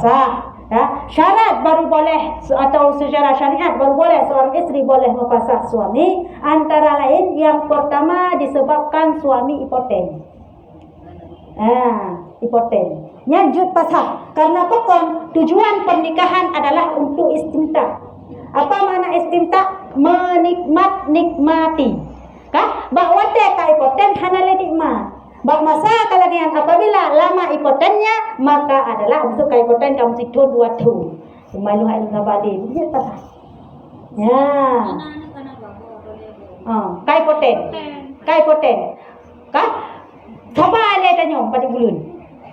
pasah. Ya, syarat baru boleh atau secara syariat baru boleh seorang isteri boleh mempasah suami, antara lain yang pertama disebabkan suami impoten. Impoten. Nyajut pasah karena pokok tujuan pernikahan adalah untuk istimta. Apa makna istimta? Nikmati. Kah? Bahwa teka impoten hanale nikmat. Bak masa kalian apabila lama impotennya maka adalah untuk impoten kamu sidun buat tu. Malu hai ngabadi. Dia pasah. Ya. Impoten. Kah? Sabar le tanyo pada bulan.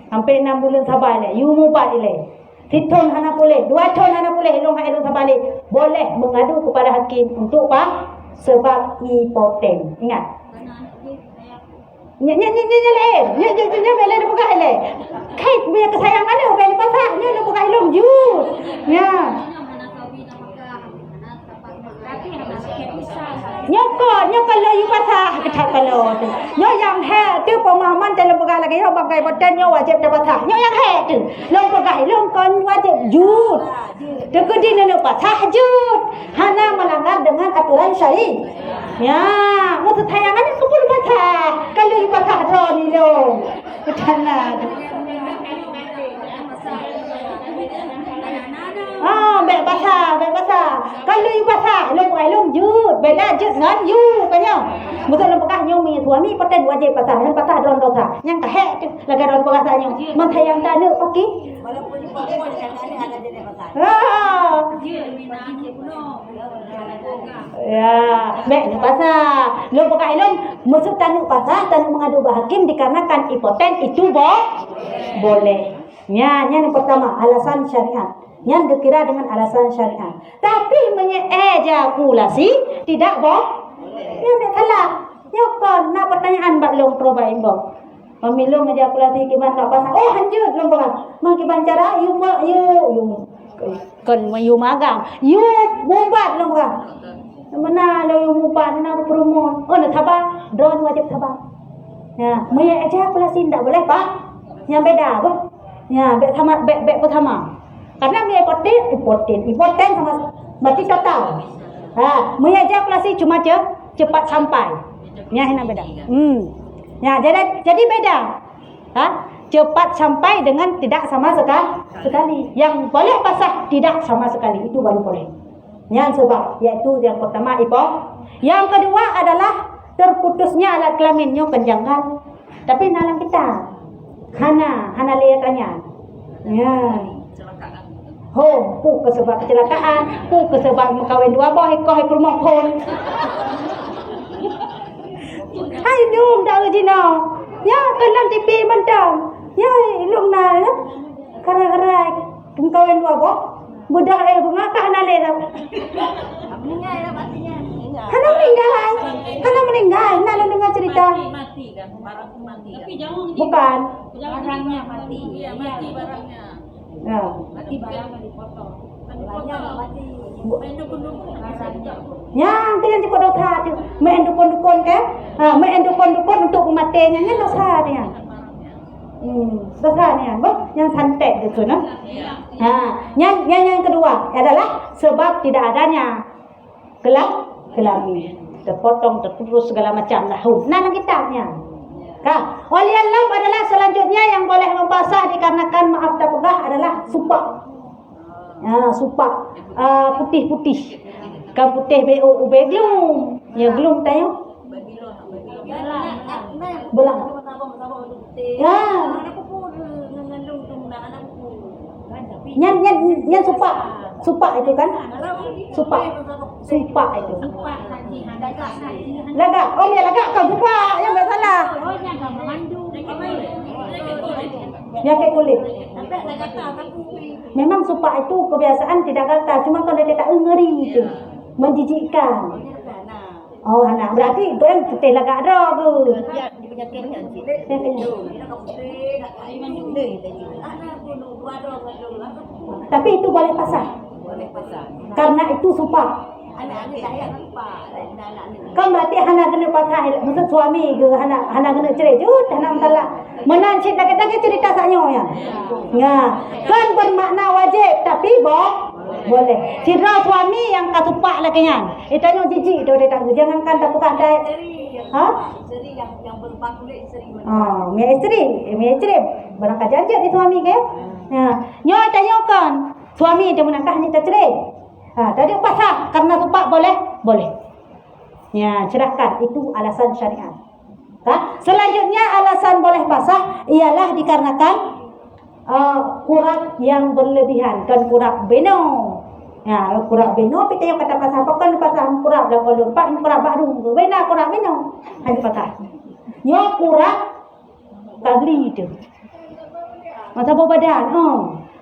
Hampir 6 bulan sabar le. You mubat le. Titun anak boleh, 2 tahun anak boleh, elong sabar le. Boleh mengadu kepada hakim untuk apa? Sebab impoten. Ingat. Nya bela buka le. Kait punya kesayangan dia bela pasah, nya buka ilung jus. Ya. Nyoko lo yu pasah kecat kalau tu. Nyo yang he tu pemahaman dalam buka lagi yo bagai badan nyo wajib dapat pasah. Nyo yang he tu. Long buka ilung kon wajib jus. Dekudi neno pasah jus. Hana melanggar dengan aturan syari. Ya, maksud tayangan ni kupul pasah. Kalau yu pasah ro ni lo. Kecana. Bek basah. Kalau you basah, long jut, bela jut ngan you kanyo. Betul lo pakah nyo mi suami paten wajib basah, han basah don dosa. Yang kahek tu laga don pakah nyo. Man sayang tak ada okey. Walaupun you perempuan kadang-kadang ada jadi basah. Ya, bek basah. Lo pakah long maksud tanuk basah, tanuk mengadu hakim dikarenakan impoten itu boleh. Nya yang pertama alasan syariat. Yang dikira dengan alasan syariat. Tapi ejakulasi tidak boleh. Ya tak salah. Ya kan nak pertanyaan bak long probai mbok. Pemilung ejakulasi kiban tak pasang. Oh hanjut long probai. Mang kiban cara you kan you magang. You mubat long probai. Mana lo you mubat nak promote. Oh nak sabar. Don wajib sabar. Ya, ejakulasi tidak boleh pak. Yang beda apa? Ya, bek pertama. Karena impoten sama berarti total. Ejakulasi cuma cepat sampai. Ya, ini beda. Ya, jadi beda. Cepat sampai dengan tidak sama sekali. Yang boleh pasah tidak sama sekali itu baru boleh. Yang sebab yaitu yang pertama Yang kedua adalah terputusnya alat kelaminnya kenjangan. Tapi nalang kita. Hana lihat tanya. Ya. Pu kesebab kecelakaan, pu kesebab mengkawin dua boh, kau rumah pun. Hai dum dah jino. Ya kanan TV mentang. Ya ilung na. Kara-kara mengkawin dua boh. Budak bunga kah nale dah. Meninggal dah matinya. Kana meninggal. Nala dengar cerita. Mati kan, barang mati. Tapi jangan Bukan. Barangnya mati. Iya, mati barangnya. Ya. Mati barangnya dipotong. Barangnya mati. Main dukun-dukun rasanya. Yang dengan cepat dosa tu. Main dukun-dukun kan? Main dukun-dukun untuk kematiannya ni dosa dia. Dosa ni yang santet gitu nah. Yang kedua adalah sebab tidak adanya kelamin. Terpotong, terputus segala macam lah. Nah kitabnya. Walian lam adalah selanjutnya yang boleh membasah dikarenakan maaf tak pegah adalah supak. Supak putih-putih. Kan putih glum. Ya glum tayo. Belang. Ya. Yang supak itu kan? Supak itu. Lagak. Oh ya lagak kau supak. Yang enggak salah. Penyakit kulit. Memang supak itu kebiasaan tidak gatal, cuma kalau dia tak ngeri itu, menjijikkan. Oh, anak berarti itu yang putih lagak dah tu. Tapi itu boleh pasang. Karena itu supak. Kan berarti anak kena pasang, maksud suami ke anak kena cerai je, anak talak. Menancit lagi cerita saknya ya. Ya, kan bermakna boleh. Sidra suami yang katupak lagi kan. Tanya jijik dah dia tak jangankan tak buka dai. Ha? Isteri yang berubah kulit isteri. Mia isteri. Barang kajan je di suami ke? Ha. Nyo tanyakan. Suami dia menangkah ni tak cerai. Tadi pasal karena tupak boleh? Boleh. Ya, cerahkan itu alasan syariat. Selanjutnya alasan boleh pasah ialah dikarenakan kurang yang berlebihan kan kurang beno. Ya, kurang beno kita yang kata pasah apa kan pasah kurang dah kalau pak kurang baru bena kurang beno. Hanya pasah. Nyo kurang kagli itu. Masa badan,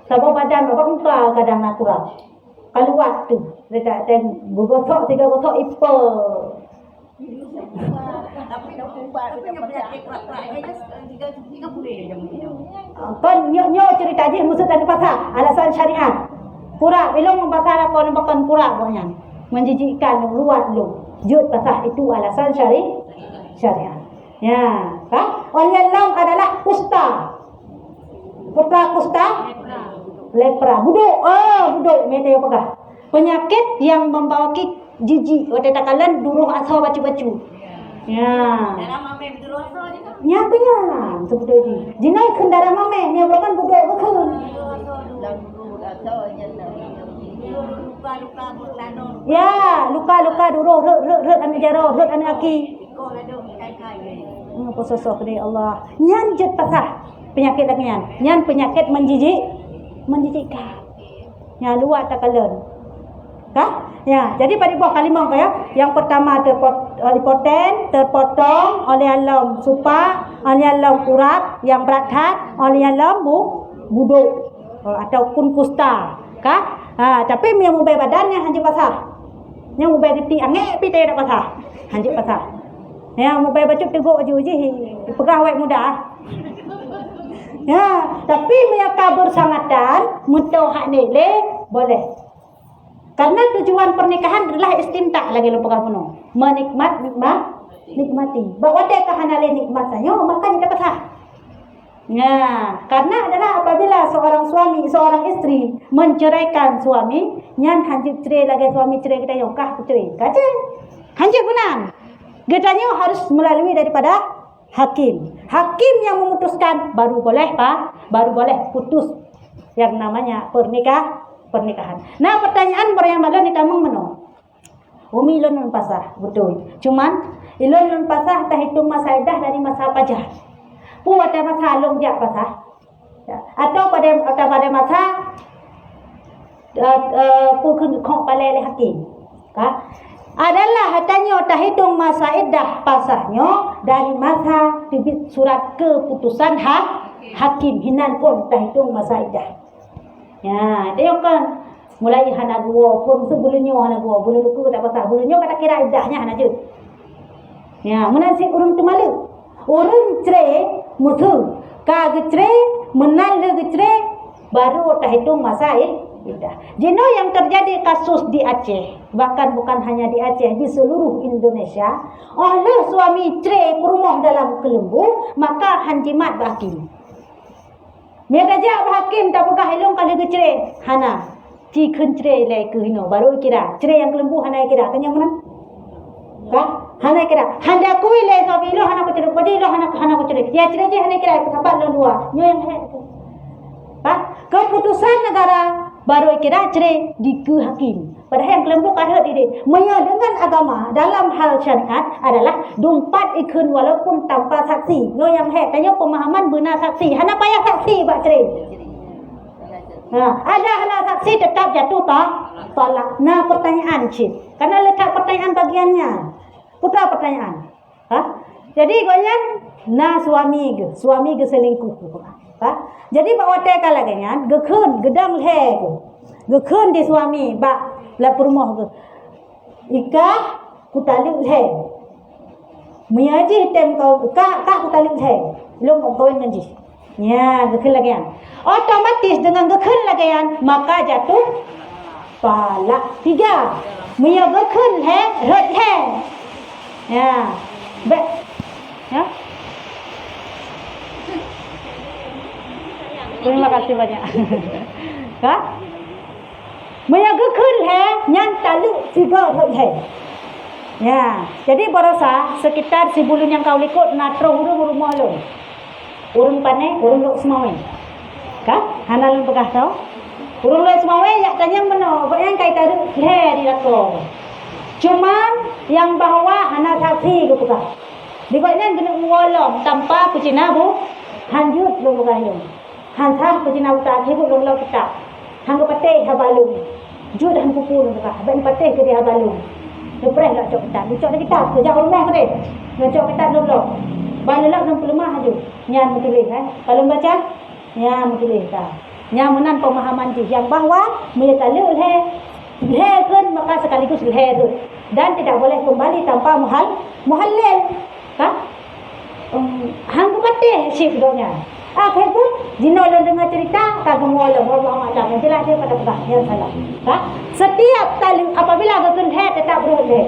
sabab badan apa muka kadang nak kurang. Kalau waktu dia tak gotok 3 gotok ipa. Tapi dah ubah kita penyakit kerak-kerak tiga boleh je mungkin. Kan nyo cerita je maksud ada pasal alasan syariat. Pura belum membasar apa nampak pura pokoknya. Menjijikkan luar lu. Jut pasal itu alasan syariat. Ya, kan? Wallahu adalah kusta. Kusta lepra. Buduk mete pegah. Penyakit yang membawa jijik. Waktu takalan duruh asal bacu-bacu. Ya. Dalam mame betul rasa ni kan. Ya punya seperti ini. Jinai kendara mame ni bukan buduk betul. Luka-luka berlano. Ya, luka-luka duruh rut anu jaro, rut anu aki. Kau ada kai-kai. Apa sosok ni Allah. Nyan jet pasah penyakit lagi nyan. Nyan penyakit menjijikkan. Ya luar takalan. Kah? Ya, jadi pada buah kalimah ya. Yang pertama terpotong oleh alam supa, oleh alam urat yang berat, oleh alam buduk ataupun kusta. Kah? Tapi yang mubah badannya hanya pasah. Yang mubah diti angek pi tak pasah. Hanya pasah. Yang mubah bacuk teguk uji pegah wek muda. Ya, tapi mereka bersangatan muntah hak ni boleh. Karena tujuan pernikahan adalah istimta lagi lupa penuh. Nikmati. Bahawa dia kahanale nikmat saja, maka kita pasah. Ya, karena adalah apabila seorang suami, seorang istri menceraikan suami, nyan hanjut cerai lagi suami cerai kita yokah cerai. Kaje. Hanjut gunan. Gedanya harus melalui daripada hakim. Hakim yang memutuskan baru boleh putus yang namanya pernikahan. Nah, pertanyaan yang malam kita meno. Umi ilon pasah, betul. Cuman ilon pasah tak hitung masa iddah dari masa pajah. Pada masa long jak pasah. Ya. Atau pada masa pukul kok palai hakim. Adalah hatanya tak hitung masa iddah pasahnya dari masa terbit surat keputusan hakim hinan pun tak hitung masa iddah. Ya, dia kan mulai hana gua pun sebelumnya hana gua bulan luku tak pasal bulannya kata kira iddahnya hana je. Ya, menasib urang tu malu. Urang cerai mutu, ka cerai menal le cerai baru tak hitung masa iddah. Jino yang terjadi kasus di Aceh, bahkan bukan hanya di Aceh, di seluruh Indonesia, oleh suami cerai rumah dalam kelembu, maka hanjimat hakim. Mereka jawab hakim tak pegah ilung kalau ke cerai. Hana, ci kun cerai lai ke hino baru kira. Cerai yang kelembu hana kira. Tanya mana? Hana kira. Handa kui lai sabi lo hana ku cerai. Badi lo hana ku cerai. Ya cerai je hana kira. Sampai lo dua. Nyo yang hana. Keputusan negara baru kira cerai di ke hakim. Padahal yang kelembu kata diri. Maya dengan agama dalam hal syariat adalah dumpat ikun walaupun tanpa saksi. Nyo yang tanya pemahaman benar saksi. Hana payah saksi buat cerai. Ada hana saksi tetap jatuh tolak. Nah pertanyaan cik. Karena letak pertanyaan bagiannya. Putra pertanyaan. Jadi goyan na suami ke selingkuh. Jadi bawa teka lagi kan. Gekun gedang le. Gekun di suami bak la rumah ke. Ika kutalik le. Menyaji tem kau ka kutalik le. Belum kau ngaji. Ya, gekun lagi kan. Otomatis dengan gekun lagi kan maka jatuh talak 3. Mia gekun le, red le. Ya. Ya. Terima kasih banyak. Menyaga kun he nyan taluk tiga he. Ya, jadi berosa sekitar si bulun yang kau likut natro urung rumah lu. Urung pane, urung lu semua. Ka? Hanal pegah tau. Urung lu semua yak tanyang meno, yang kai taru he di natro. Cuman yang bawah anak saksi ke pegah. Di bagian kena ngolong tanpa kucina bu, hanjut lu pegah lu. Hansah kucina utak hibu lu kita. Hang ke pateh habalung. Jud hang kupu lu pegah. Ben pateh ke dia habalung. Lepas nak cok kita, cok kita, kerja rumah ke dia. Nak cok kita dulu. Balak 65 aja. Nyan betul kalau baca, nyan betul tak. Nyan menan pemahaman dia yang bahawa menyatakan he kan maka sekaligus he tu. Dan tidak boleh kembali tanpa muhallil. Kan? Hang mati sip donya. Akhir pun jino dengar cerita kagak ngolong Allah Taala. Jelas dia kata pegang yang salah. Ha? Setiap kali apabila berken he tetap berhe.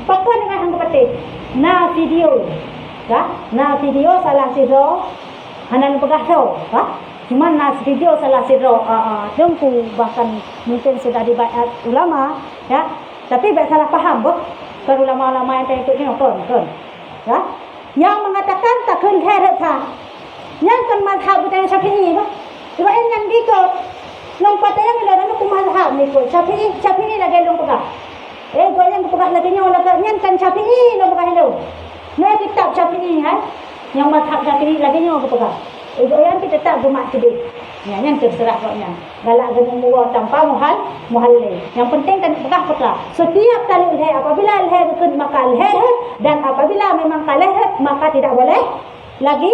Pakon dengan hang mati. Na video. Ha? Na video salah siro. Hanan pegah tau. Ha? Cuma na video salah siro dengku bahkan mungkin sudah dibayar ulama ya. Tapi baik salah faham boh. Kan ulama-ulama yang ikut ni kon. Ya? Yang mengatakan tak ken he tetap. Yang kan mazhab kita Syafi'i bah. Sebab yang dikot. Long patayang ila nak mazhab ni ko. Syafi'i lagi long pegah. Ko yang pegah lagi nyo lagi yang kan Syafi'i long pegah lo. Nah kitab Syafi'i kan. Yang mazhab Syafi'i lagi nyo pegah. Yang kita tak gemak sedih. Yang terserah koknya. Galak genu muwa tanpa muhallil. Yang penting kan pegah pekah. Setiap kali leher apabila leher kena maka leher dan apabila memang leher maka tidak boleh lagi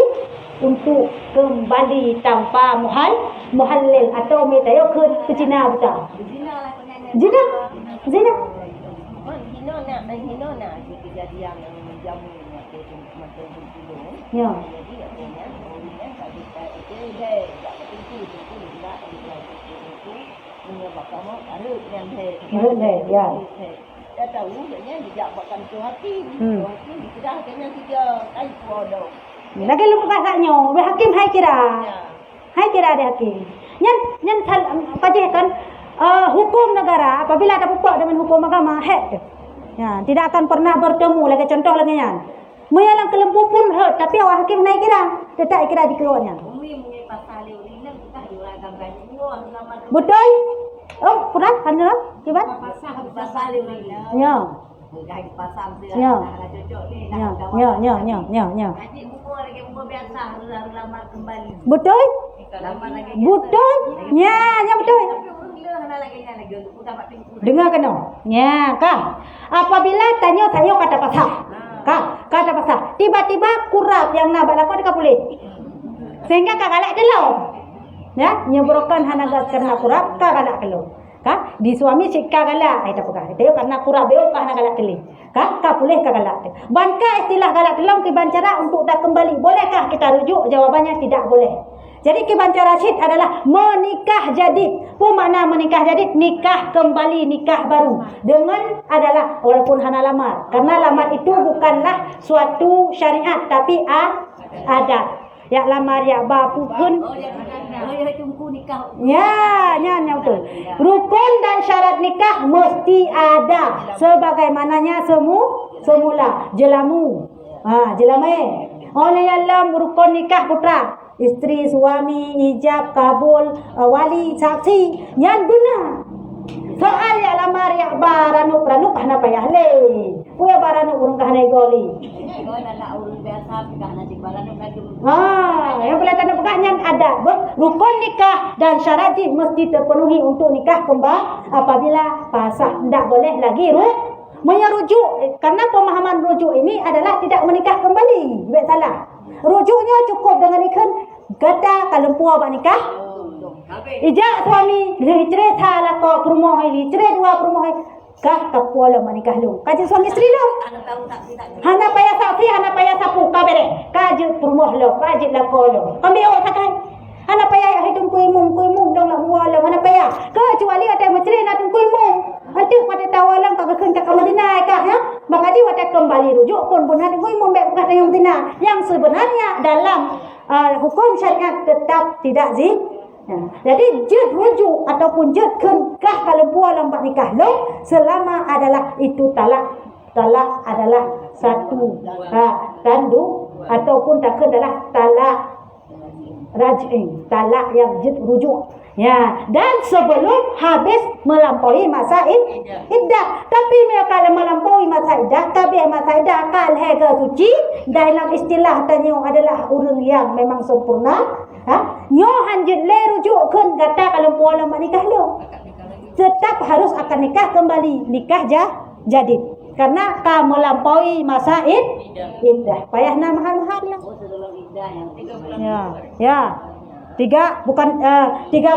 untuk kembali tanpa muhallil atau metayo ke Cina betul. Zina. Hino nak kejadian yang menjamu mata hidung. Ya. Jadi katanya orang tak bisa dia tak tentu menyebabkan arut yang ya. Dia tahu dia dijak buatkan tu hati. Hati sudah kena 3 kali produk. Lagi lu pegah saknyo, be hakim hai kira. Hai kira ada hakim. Nyan pajih kan hukum negara apabila ada pupuk dengan hukum agama hak. Ya, tidak akan pernah bertemu lagi contoh lagi nyan. Meyalang kelembu pun hak tapi awak hakim naik kira. Tetap kira dikeluarnya. Umi pasal ini nak tak diurangkan banyak. Betul? Oh, kurang kan? Kibat? Pasal ini. Ya. Gaya pasal dia Ya. nak cocok ni. Ya. Adik buku lagi buku biasa lamar kembali. Betul? Lamar lagi. Betul? Ya betul. Tapi orang gila hendak lagi untuk dapat pintu. Dengar kena. Ya, kah? Apabila tanya kata pasal. Kata pasal. Tiba-tiba kurap yang nak balak dekat boleh. Sehingga kagalak delo. Ya, nyebrokan hanaga karena kurap kagalak delo. Ka di suami sikka galak ai tapaka teo karena kurang beo ka hana galak teli ka boleh ka galak banka istilah galak dalam kibancara untuk dah kembali bolehkah kita rujuk jawabannya tidak boleh. Jadi kibancara syid adalah menikah jadid. Apa makna menikah jadid? Nikah kembali, nikah baru dengan adalah walaupun hana lamar karena lamar itu bukanlah suatu syariat tapi adat. Ya lamar ya bapukun. Ya tunggu nikah. Ya betul. Rukun dan syarat nikah mesti ada sebagaimananya semula jelamu. Jelame. Oleh dalam rukun nikah putra, isteri, suami, ijab, kabul, wali, saksi, yang guna. Soal ya lamar ya baranu pranuk hana payah le. Puya baranu urung kahana goli. Kau nak urus biasa kahana cik baranu lagi. Yang boleh tanda pegahnya ada rukun nikah dan syarat mesti terpenuhi untuk nikah kembali apabila pasah. Tidak boleh lagi merujuk karena pemahaman rujuk ini adalah tidak menikah kembali. Baik salah. Rujuknya cukup dengan ikan kata kalau puas nikah. Ijak suami licre thala ko perumoh licre dua perumoh kah kapuala menikah lu kaji suami istri lu hana payah saksi hana payah sapu kabere kaji perumoh lu kaji lako lu kami sakai hana payah hitung kuimung dong la muala hana payah kecuali ada macri na tung kuimung nanti pada tawalang kagak kencak ke Madinah kah ya maka dia wadah kembali rujuk pun hati kuimung baik bukan yang Madinah yang sebenarnya dalam hukum syariat tetap tidak Ya. Jadi jid rujuk ataupun jid kenkah nikah kalau puan lambat nikah lo selama adalah itu talak adalah satu tandu ataupun tak adalah talak raj'i, talak yang rujuk. Ya, dan sebelum habis melampaui masa iddah. Tapi kalau melampaui masa iddah, kabeh masa iddah akal ke suci, dalam istilah tanya adalah orang yang memang sempurna. Nyo hanjut le rujukkan kata kalau puan lambat nikah lo. Tetap harus akan nikah kembali, nikah jadi. Karena kamu melampaui masa iddah. Payah nak mahal-mahal lah. Ya. 3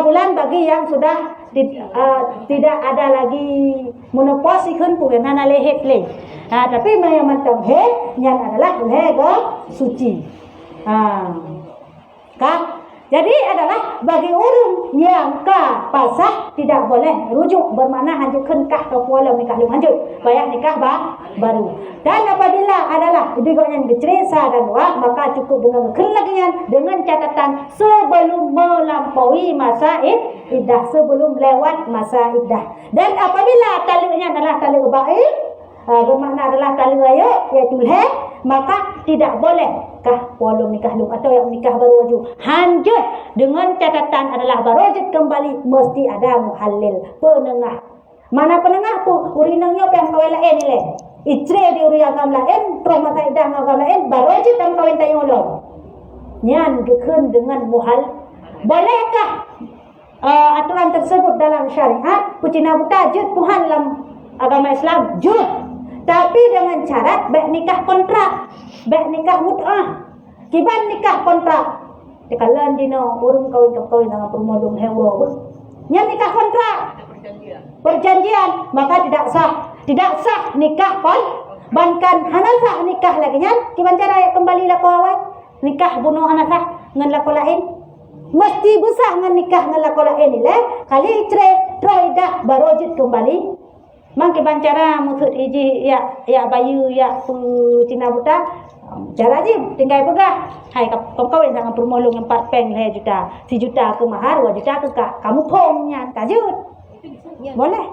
bulan bagi yang sudah tidak ada lagi menopause ikun pun nana lehet le. Tapi yang mantap yang adalah lego suci. Jadi adalah bagi orang yang pasah tidak boleh rujuk, bermakna hanjutkan kah ke puala nikah lu hanjut, bayar nikah baru. Dan apabila adalah diganya bercerita dan maka cukup dengan kelagian dengan catatan sebelum melampaui masa iddah, sebelum lewat masa iddah. Dan apabila talinya adalah tali baik, bermakna adalah tali raya iaitu maka tidak boleh walau nikah lu atau yang nikah baru wajib hanjut dengan catatan adalah barojit kembali mesti ada muhallil penengah. Mana penengah tu urinangnya yang kawin lain ni itre di uri agam lain pro masa idang agam lain barojit yang kawin tayo lo nyan gekun dengan muhal. Bolehkah aturan tersebut dalam syariat pucina buta jud Tuhan dalam agama Islam jud, tapi dengan syarat baik nikah kontrak, baik nikah mut'ah. Kiban nikah kontrak. Tekalan dino urung kawin dengan permodong hewo. Nya nikah kontrak. Perjanjian, maka tidak sah. Tidak sah nikah bankan hanasah nikah lagi nya. Kiban cara kembali la kawan. Nikah bunuh hanasah ngan la lain. Mesti busah ngan nikah ngan la lain ni le. Kali troidah barojit kembali. Mangke bancara maksud iji ya bayu ya Cina buta cara je tinggal pegah hai kau yang sangat permolong 4 peng le juta 1 juta ke mahar 2 juta ke kamu pongnya kajut boleh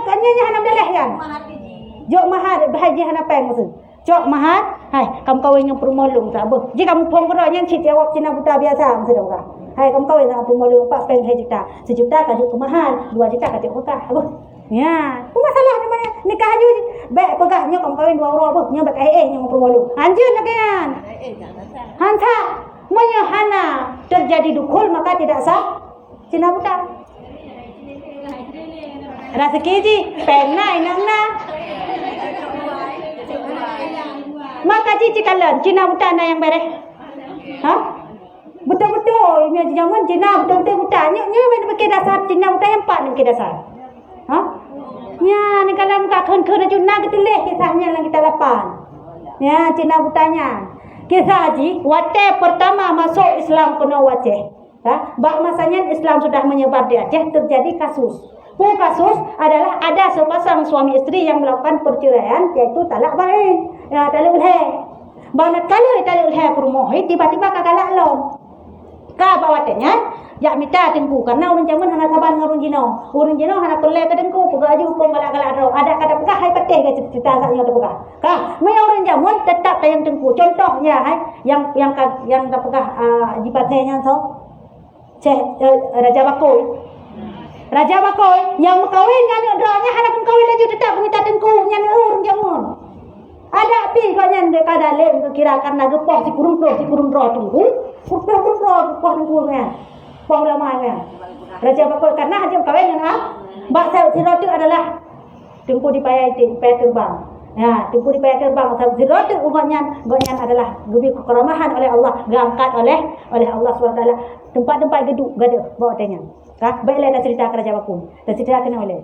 kan nya hana beleh kan jok mahar bahaji hana peng maksud jok mahar hai kamu kawin yang permolong tak apa je kamu pong ko nya cit jawab Cina buta biasa maksud dah hai kamu kawin dengan permolong 4 peng 2 juta 1 juta kajut ke mahar 2 juta kajut ke apa ya, apa masalah di mana nikah aja baik pegahnya kamu kawin 2 orang apa nya baik yang permolong anjun lah kan hansa monya hana terjadi dukul maka tidak sah Cina buta rasa keji pena inangna maka cici kalian Cina buta na yang bereh betul-betul ini zaman Cina betul-betul buta nya pakai dasar Cina buta yang 4 pakai dasar ya ni kalau muka kun-kun juna ketulih kisahnya yang kita lapan ya Cina butanya kisah haji wate pertama masuk Islam kena wate bak masanya Islam sudah menyebar di Aceh terjadi kasus adalah ada sepasang suami istri yang melakukan perceraian yaitu talak bain talak ulhai banget kali talak ulhai permohi tiba-tiba kagalak lom ka bawatenya ya minta tengku karena orang zaman hana saban ngurun jino hana pelai ke tengku pega aju pun galak-galak ro ada kata pegah hai pateh ke cerita saknya pegah ka mai orang zaman tetap tayang tengku contohnya yang tak pegah di patehnya so Raja Bakoi yang kawin dengan dranya hana kawin lagi tetap minta tengku nya orang zaman ada pi kau nya dekat dalam kira karena gepoh si kurung ro tunggu kurung tengku nya pong lamanya Raja Bakoi karena hanya kawin dengan mbak saya itu adalah tengku dipayai terbang ya tengku dipayai terbang itu umatnya adalah lebih kekeramahan oleh Allah diangkat oleh Allah SWT tempat-tempat geduk gada bawa tanya baiklah nak cerita ke Raja Bakoi dan cerita kena oleh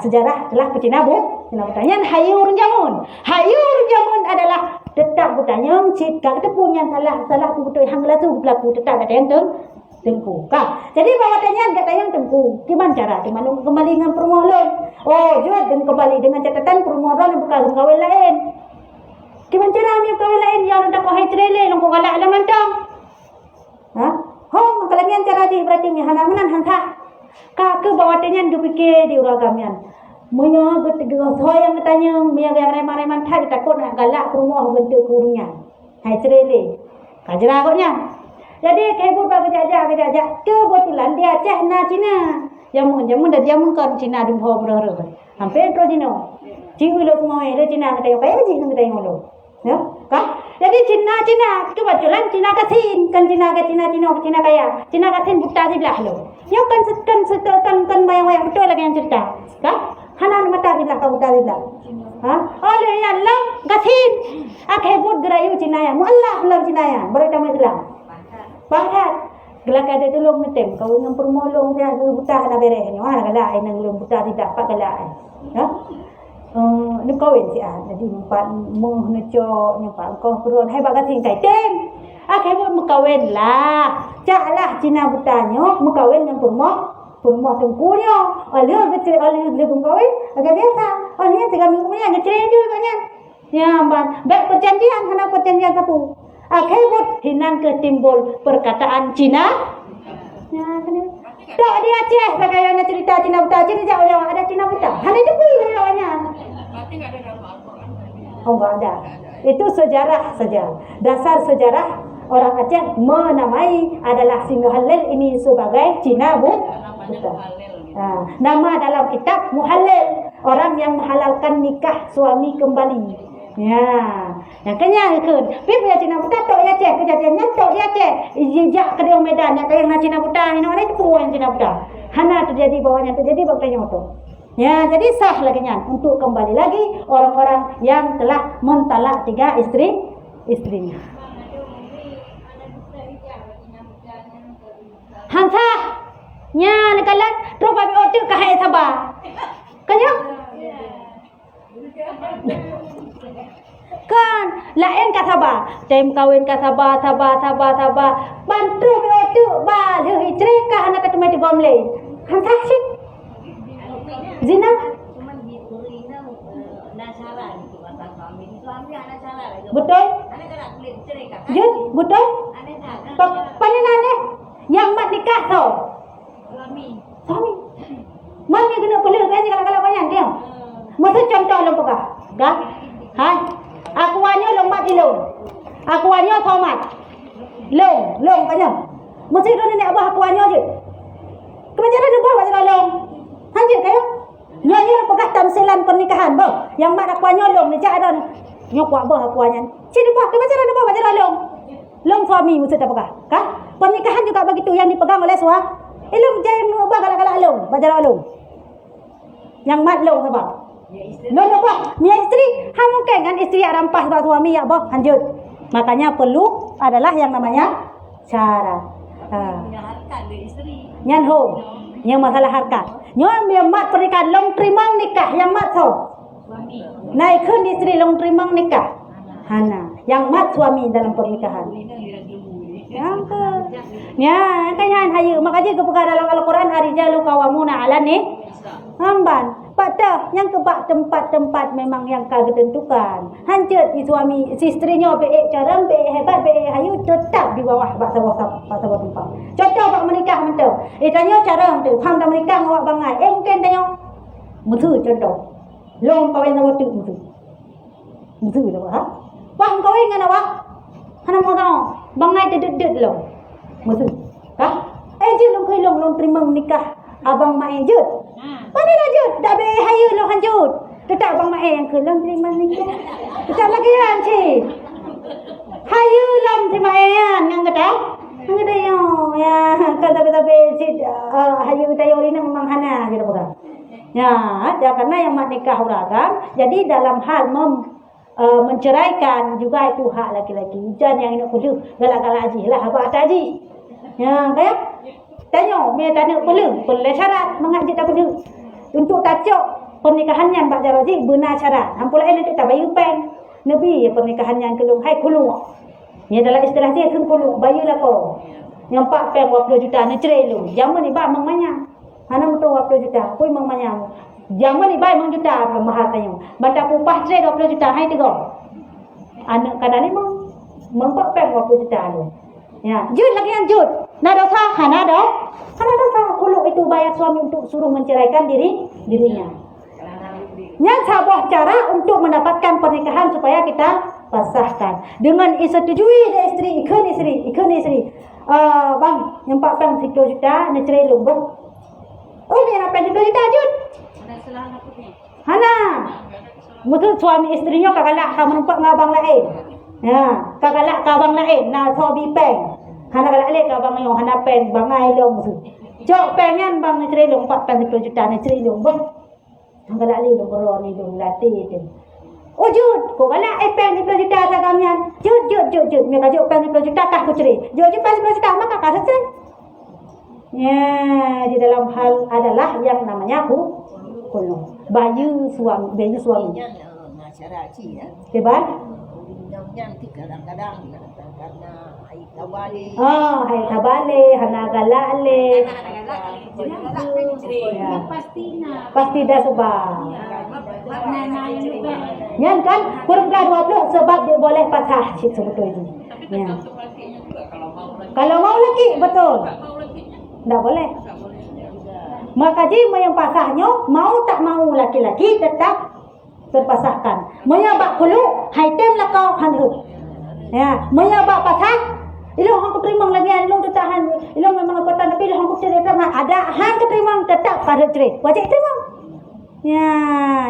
sejarah telah Cina pertanyaan hayur jamun adalah tetap bertanya cik kata punya salah betul hanglah tu berlaku tetap ada yang tengku jadi bawa tanya kata yang tengku gimana cara kembali dengan permohonan juga dan kembali dengan catatan permohonan bukan kawin lain gimana cara ambil kawin lain yang ada kau hai trele nang galak alam lantang kalau yang cara di berarti hana menan hanta Kakak bawa tenyan ke fikir di uragamian. Munya yang katanya, munya yang remah-remah thai takut nak galak rumah bentuk kurungnya. Hai cerele. Kajera koknya. Jadi kebut bagi jajak kebetulan dia Aceh na Cina. Jamun dah jamun kan Cina di bawah berapa. Hampir terus Cina. Cium lo semua itu Cina katanya kaya sih katanya lo. Ya, kan? Jadi Cina kebetulan Cina kasin kan Cina kaya. Cina kasin buta sebelah lo. Ya kan bayang betul lagi yang cerita. Kan? Hanan mata sebelah kau buta sebelah. Ha? Oleh ya Allah kasin. Kebut gerayu Cina ya. Muallah belum Cina ya. Baru tamat Islam. Bahat. Gelak ada tolong metem. Kau yang permolong dia buta nak bereh ni. Wah galak ai nang belum buta tidak pak galak ai. Ha? Ni kawin si ah. Jadi empat moh necok nyampak kau turun hai bak kating tai tem. Kebut mekawin lah. Caklah Cina butanya mekawin yang permoh tengkunya. Oleh kecil oleh mekawin agak biasa. Oleh tiga minggu punya kecil tu banyak. Ya, baik perjanjian, hana perjanjian sapu. Kebut hinan ketimbul perkataan Cina. Ya, kena. Tak dia Aceh, saya nak cerita Cina buta. Cina jauh ada Cina buta. Hana itu pun jawabnya. Oh, enggak ada. Itu sejarah saja. Dasar sejarah orang Aceh menamai adalah si Muhallil ini sebagai Cina buta. Nama dalam kitab Muhallil, orang yang menghalalkan nikah suami kembali. Ya, yang kenya ikut. Pip ya Cina buta tok ya Aceh, kejadiannya tok dia Aceh. Jejak ke dia Medan, yang kaya nak Cina buta, ini orang itu yang Cina buta. Hana terjadi bawahnya terjadi baktanya itu. Ya, jadi sah lagi untuk kembali lagi orang-orang yang telah mentalak 3 istrinya. Hansa, nya nekalan terus babi otak kahai sabar. Kanya? Kan lain ka sabar. Tem kawin ka sabar. Bantu babi otak ba le hitre ka anak ketemu di gomle. Hansa sih. Zina cuman zina nasaran itu kata suami anak salah betul anak kan kulit cerai kan betul panenane yang mat nikah tu suami mana kena peluk kan kalau banyak dia mesti contoh lo pekah dah ha aku wanyo long mat ilong aku wanyo somat long kanya mesti do nenek abah aku wanyo je kebenaran dia bawa je long lanjut kayo nyonya pegah tamsilan pernikahan bah yang mak aku nyolong ni cak ada nyokwa bah aku nyan sini bah kebenaran dia bawa je long suami mesti dah pegah kah pernikahan juga begitu yang dipegang oleh suami ilung jangan ubah galak-galak long bajar long yang mat long apa long apa mia istri ha mungkin kan istri yang rampas bah suami ya bah lanjut makanya perlu adalah yang namanya syarat punya harkat dari istri nyan ho yang masalah harkat nyon yang mat pernikahan long terimang nikah yang mat so suami naik ke istri long terimang nikah hana yang mat suami dalam pernikahan yang ke ya kan hayu makanya keperkara dalam Al-Quran arijalu qawamuna 'ala ni hamban pada yang kebak tempat-tempat memang yang kagak tentukan hancur si suami si istrinya baik cara baik hebat baik hayu tetap di bawah bawah tempat contoh bak menikah mentu tanya cara mentu phang dah menikah awak bangai mungkin tanya mentu contoh long kawin awak tu mentu dah ha phang kawin dengan awak hana mau tahu bangai dedet lo mentu ha je long terima menikah abang mai je mana lanjut dah be hayu lo lanjut tetap abang mai yang ke long terima nikah tetap lagi cik hayu long terima yang kata yo ya kata besi hayu tayori nang memang hana gitu bukan ya karena yang mak nikah uragam jadi dalam hal menceraikan juga itu hak laki-laki jangan yang nak kudu galak-galak haji lah apa haji ya kayak tanya me tanya perlu syarat mengajak tak perlu untuk tacok pernikahannya Pak Jaraji benar syarat ampun lain nanti tak bayu pen nabi ya pernikahannya kelung hai kulu ni adalah istilah dia kan kulu bayu lah ko yang 4 pen 20 juta ni cerai lu zaman ni ba mangmanya hana betul 20 juta pun mangmanya zaman ni ba mang juta mahal tanya bata upah cerai 20 juta hai tiga anak kadang ni mang 4 pen 20 juta lu ya jut lagi yang jut na dosa hana dosa kulu itu ba membayar suami untuk suruh menceraikan dirinya. Yang sebuah cara untuk mendapatkan pernikahan supaya kita pasahkan. Dengan disetujui dari ikan istri. Bang, yang 40 juta nak cerai lu, bang. Oh, ni nak 40 juta Jud. Hana. Betul suami istrinya kagalak kamu nampak ngabang lain. Ya, kagalak kabang lain na thobi peng. Hana galak le kabang yo hana peng bangai lo musuh. Jok pengen bang nak cerai lu 40 juta nak cerai lu, bang. Kagalak le lu bro ni lu latih tu. Oh Jud, kau galak peng 10 juta sagamian. Jud. Mereka jod peng 10 juta kah aku cerai. Jod peng 10 juta maka kah cerai. Ya, di dalam hal adalah yang namanya kulung. Baju suami. Masyarakat ya. Sebab? Nanti kadang-kadang karena hai tabali. Hai tabale, hana galale. Pasti dah sebab. Yang kan kurang 20 sebab dia boleh patah sebetulnya. Ya. Kalau mau lagi betul. Tak boleh. Maka jika yang pasahnya mau tak mau laki-laki tetap terpasahkan. Menyabak kulu haitem lah kau hanru. Ya, menyabak pasah. Ilong hang keterimang lagi, ilong tertahan. Ilong memang kota tapi ilong hang keterimang ada hang keterimang tetap pada cerai. Wajib terima. Ya,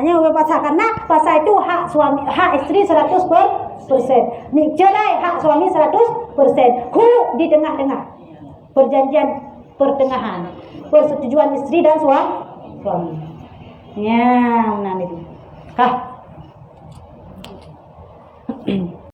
yang berpasahkan nak pasal itu hak suami, hak istri 100%. Ni cerai hak suami 100%. Kulu di tengah-tengah. Perjanjian pertengahan. Persetujuan istri dan suami. Ya, nah itu. Kah?